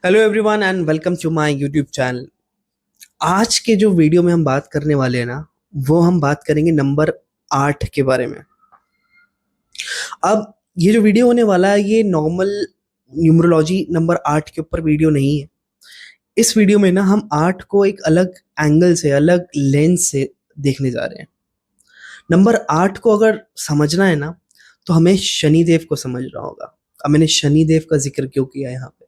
Hello everyone and welcome to my YouTube channel. आज के जो वीडियो में हम बात करने वाले हैं ना, वो हम बात करेंगे नंबर 8 के बारे में। अब ये जो वीडियो होने वाला है, ये नॉर्मल न्यूमरोलॉजी नंबर 8 के ऊपर वीडियो नहीं है। इस वीडियो में ना हम 8 को एक अलग एंगल से, अलग लेंस से देखने जा रहे हैं। नंबर 8 को अगर समझना है ना, तो हमें शनिदेव को समझना होगा। अब मैंने शनिदेव का जिक्र क्यों किया यहाँ पे?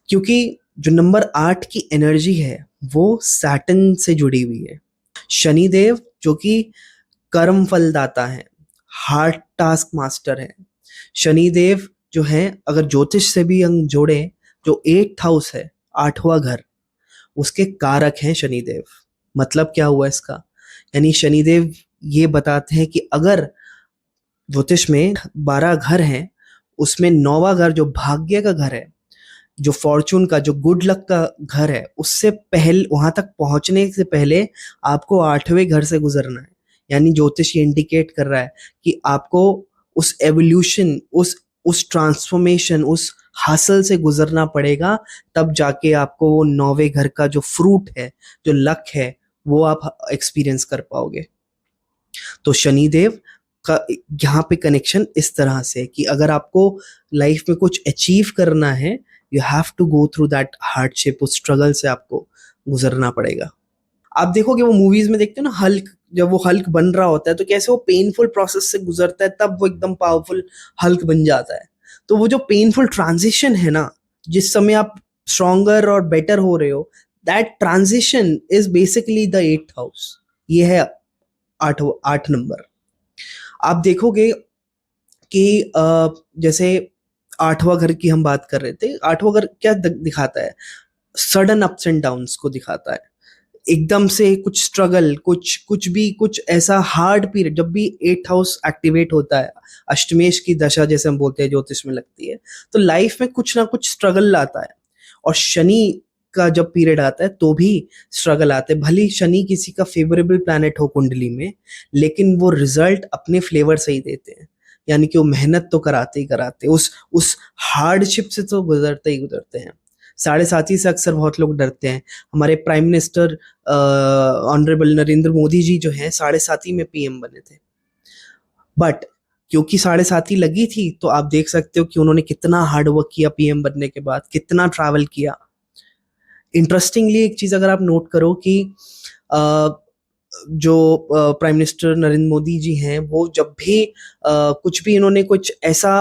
क्योंकि जो नंबर 8 की एनर्जी है वो सैटर्न से जुड़ी हुई है। शनिदेव जो कि कर्म फलदाता है, हार्ड टास्क मास्टर है। शनिदेव जो है, अगर ज्योतिष से भी हम जोड़े, जो 8th हाउस है, 8वां घर, उसके कारक हैं शनिदेव। मतलब क्या हुआ इसका? यानी शनिदेव ये बताते हैं कि अगर ज्योतिष में 12 घर हैं, उसमें 9वां घर जो भाग्य का घर है, जो फॉर्चून का, जो गुड लक का घर है, उससे पहले, वहां तक पहुंचने से पहले आपको 8वें घर से गुजरना है। यानी ज्योतिष ये इंडिकेट कर रहा है कि आपको उस एवोल्यूशन, उस ट्रांसफॉर्मेशन, उस हासिल से गुजरना पड़ेगा। तब जाके आपको वो 9वें घर का जो फ्रूट है, जो लक है, वो आप एक्सपीरियंस कर पाओगे। तो शनिदेव का यहाँ पे कनेक्शन इस तरह से है कि अगर आपको लाइफ में कुछ अचीव करना है, you have to go through that hardship, उस स्ट्रगल से आपको गुजरना पड़ेगा। आप देखोगे, वो मूवीज में देखते हो ना, हल्क, जब वो हल्क बन रहा होता है तो कैसे वो पेनफुल प्रोसेस से गुजरता है, तब वो एकदम पावरफुल हल्क बन जाता है। तो वो जो पेनफुल ट्रांजिशन है ना, जिस समय आप स्ट्रॉन्गर और बेटर हो रहे हो, that transition is basically the 8th house. ये है 8 नंबर। आप देखोगे कि जैसे 8वां घर की हम बात कर रहे थे, 8वां घर क्या दिखाता है? सडन अप्स एंड डाउन्स को दिखाता है। एकदम से कुछ स्ट्रगल, कुछ ऐसा हार्ड पीरियड। जब भी 8th हाउस एक्टिवेट होता है, अष्टमेश की दशा जैसे हम बोलते हैं, ज्योतिष में लगती है, तो लाइफ में कुछ ना कुछ स्ट्रगल लाता है। और शनि का जब पीरियड आता है तो भी स्ट्रगल आते हैं। भले ही शनि किसी का फेवरेबल प्लैनेट हो कुंडली में, लेकिन वो रिजल्ट अपने फ्लेवर से ही देते हैं। यानी कि वो मेहनत तो कराते ही कराते, उस हार्डशिप से तो गुजरते ही गुजरते हैं। 7.5 से अक्सर बहुत लोग डरते हैं। हमारे prime minister honourable Narendra Modi ji जो हैं, 7.5 में पीएम बने थे। बट क्योंकि 7.5 लगी थी, तो आप देख सकते हो कि उन्होंने कितना हार्ड वर्क किया पीएम बनने के बाद, कितना ट्रैवल किया। इंटरेस्टिंगली एक चीज अगर आप नोट करो कि अ, जो प्राइम मिनिस्टर नरेंद्र मोदी जी हैं, वो जब भी कुछ भी इन्होंने कुछ ऐसा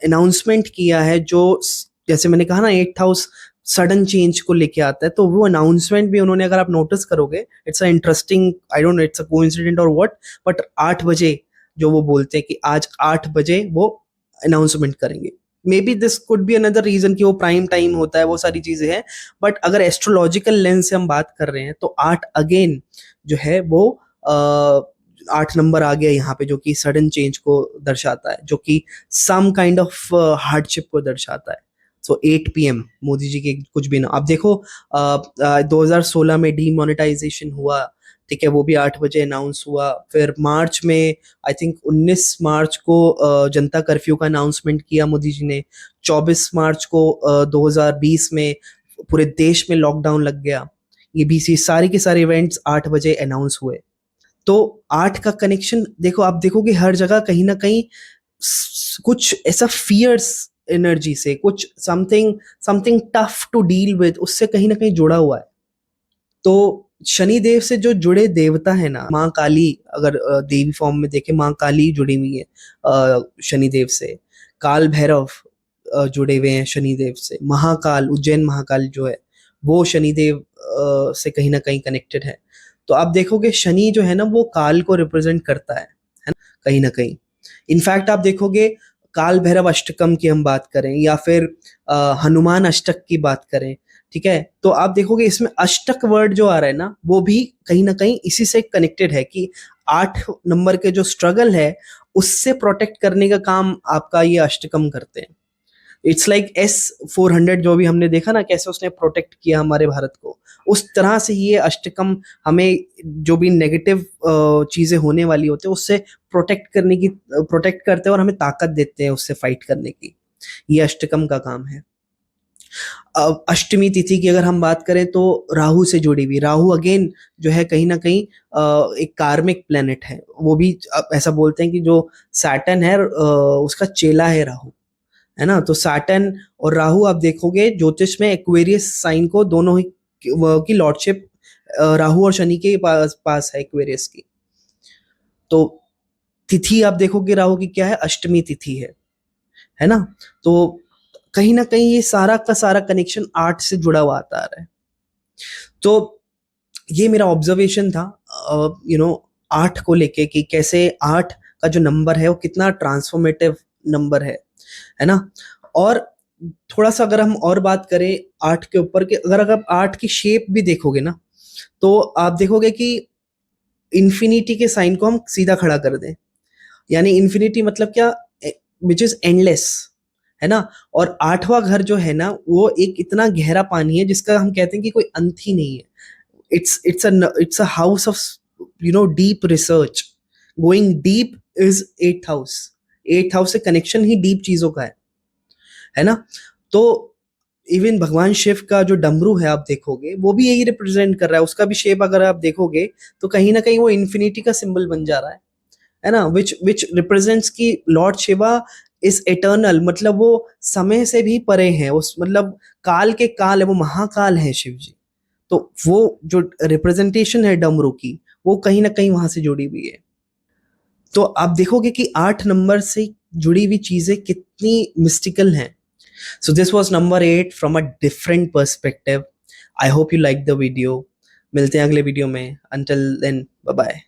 अनाउंसमेंट किया है जो, जैसे मैंने कहा ना, 8th हाउस सडन चेंज को लेके आता है, तो वो अनाउंसमेंट भी उन्होंने, अगर आप नोटिस करोगे, it's a interesting, I don't know it's a coincident और व्हाट, बट 8 बजे जो वो बोलते हैं कि आज 8 बजे वो अनाउंसमेंट करेंगे। Maybe this could be another reason कि वो प्राइम टाइम होता है, वो सारी चीजें हैं। बट अगर एस्ट्रोलॉजिकल लेंस से हम बात कर रहे हैं, तो 8 अगेन जो है वो 8 नंबर आ गया यहाँ पे, जो कि सडन चेंज को दर्शाता है, जो कि सम काइंड ऑफ हार्डशिप को दर्शाता है। सो 8 PM मोदी जी के कुछ भी ना, आप देखो 2016 में डीमोनेटाइजेशन हुआ, ठीक है, वो भी 8 बजे अनाउंस हुआ। फिर मार्च में, आई थिंक 19 मार्च को जनता कर्फ्यू का अनाउंसमेंट किया मोदी जी ने। 24 मार्च को 2020 में पूरे देश में लॉकडाउन लग गया। ये भी सारे के सारे इवेंट्स 8 बजे अनाउंस हुए। तो 8 का कनेक्शन देखो, आप देखोगे हर जगह कहीं ना कहीं कुछ ऐसा फियर्स एनर्जी से, कुछ something something tough to deal with, उससे कहीं ना कहीं जुड़ा हुआ है। तो शनिदेव से जो जुड़े देवता है ना, माँ काली, अगर देवी फॉर्म में देखें, माँ काली जुड़ी हुई है शनिदेव से। काल भैरव जुड़े हुए हैं शनिदेव से। महाकाल, उज्जैन महाकाल जो है, वो शनिदेव से कहीं ना कहीं कनेक्टेड है। तो आप देखोगे शनि जो है ना, वो काल को रिप्रेजेंट करता है ना, कहीं ना कहीं। इनफैक्ट आप देखोगे, काल भैरव अष्टकम की हम बात करें, या फिर हनुमान अष्टक की बात करें, ठीक है, तो आप देखोगे इसमें अष्टक वर्ड जो आ रहा है ना, वो भी कहीं ना कहीं इसी से कनेक्टेड है कि 8 नंबर के जो स्ट्रगल है, उससे प्रोटेक्ट करने का काम आपका ये अष्टकम करते हैं। इट्स लाइक S-400 जो भी हमने देखा ना, कैसे उसने प्रोटेक्ट किया हमारे भारत को, उस तरह से ये अष्टकम हमें जो भी नेगेटिव चीजें होने वाली होती है, उससे प्रोटेक्ट करते हैं और हमें ताकत देते हैं उससे फाइट करने की। ये अष्टकम का काम है। अष्टमी तिथि की अगर हम बात करें तो राहु से जुड़ी हुई, राहु अगेन जो है कहीं ना कहीं एक कार्मिक प्लेनेट है, वो भी ऐसा बोलते हैं कि जो सैटर्न है उसका चेला है राहु, है ना। तो सैटर्न और राहु आप देखोगे ज्योतिष में एक्वेरियस साइन को दोनों ही की लॉर्डशिप राहु और शनि के पास पास है एक्वेरियस की। तो तिथि आप देखोगे राहु की क्या है, अष्टमी तिथि है ना। तो कहीं ना कहीं ये सारा का सारा कनेक्शन आर्ट से जुड़ा हुआ आता आ रहा है। तो ये मेरा ऑब्जर्वेशन था आर्ट को लेके कि कैसे आर्ट का जो नंबर है वो कितना ट्रांसफॉर्मेटिव नंबर है ना। और थोड़ा सा अगर हम और बात करें आर्ट के ऊपर कि अगर आप आर्ट की शेप भी देखोगे ना, तो आप देखोगे कि इन्फिनिटी के साइन को हम सीधा खड़ा कर दें, यानी इन्फिनिटी मतलब क्या, विच इज एंडलेस, है ना। और आठवां घर जो है ना वो एक इतना गहरा पानी है जिसका हम कहते हैं कि कोई अंत ही नहीं है। it's a house of deep research, going deep is eighth house, eighth house से कनेक्शन ही डीप चीजों का है ना। तो इवन भगवान शिव का जो डमरू है आप देखोगे वो भी यही रिप्रेजेंट कर रहा है, उसका भी शेप अगर आप देखोगे तो कहीं ना कहीं वो इन्फिनिटी का सिंबल बन जा रहा है ना, विच रिप्रेजेंट्स की लॉर्ड शिवा इज एटर्नल, मतलब वो समय से भी परे हैं, उस मतलब काल के काल है, वो महाकाल है शिव जी। तो वो जो रिप्रेजेंटेशन है डमरू की वो कहीं ना कहीं वहां से जुड़ी हुई है। तो आप देखोगे कि 8 नंबर से जुड़ी हुई चीजें कितनी मिस्टिकल हैं। So this was number 8 from a different perspective. I hope you like the video. मिलते हैं अगले वीडियो में, अंटिल देन बाय बाय।